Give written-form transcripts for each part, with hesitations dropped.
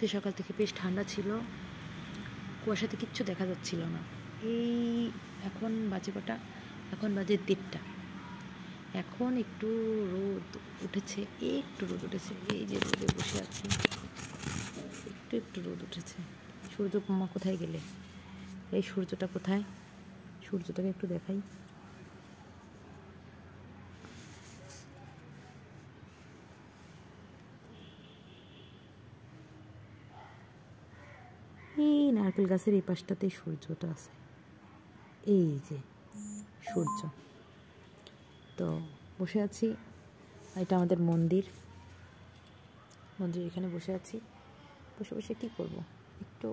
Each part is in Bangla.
আজকে সকাল থেকে বেশ ঠান্ডা ছিল, কুয়াশাতে কিচ্ছু দেখা যাচ্ছিল না। এই এখন বাজে কটা? এখন বাজে 1:30। এখন একটু রোদ উঠেছে, একটু রোদ উঠেছে। এই যে রোদে বসে আছি, একটু একটু রোদ উঠেছে। সূর্য মামা কোথায় গেলে? এই সূর্যটা কোথায়? সূর্যটাকে একটু দেখাই। এই নারকেল গাছের এই পাশটাতেই সূর্যটা আছে। এই যে সূর্য। তো বসে আছি, এটা আমাদের মন্দির। এখানে বসে আছি। বসে বসে কী করব, একটু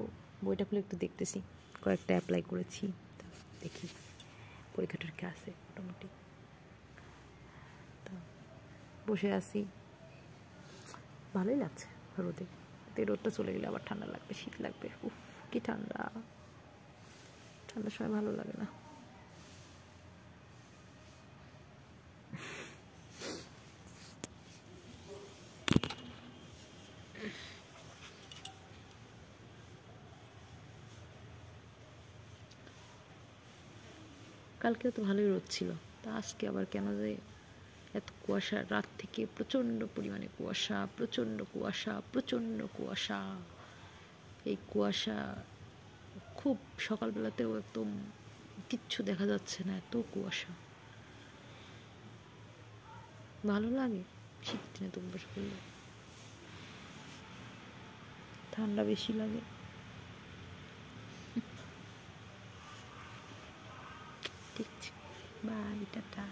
বইটা খুলে একটু দেখতেছি। কয়েকটা অ্যাপ্লাই করেছি, দেখি পরীক্ষা টরীক্ষা আছে মোটামুটি। তো বসে আছি, ভালোই লাগছে রোদে। রোদটা চলে গেলে আবার ঠান্ডা লাগবে, শীত লাগবে। উফ, কি ঠান্ডা! ঠান্ডার সময় ভালো লাগে না। কালকেও তো ভালোই রোদ ছিল, তা আজকে আবার কেন যে এত কুয়াশা? রাত থেকে প্রচণ্ড পরিমাণে কুয়াশা, প্রচণ্ড কুয়াশা, প্রচণ্ড কুয়াশা। এই কুয়াশা খুব সকালবেলাতেও একদম কিচ্ছু দেখা যাচ্ছে না, এত কুয়াশা। ভালো লাগে শীতের দিনে তো অভ্যাস করলে, ঠান্ডা বেশি লাগে। ঠিক আছে, বাই, টাটা।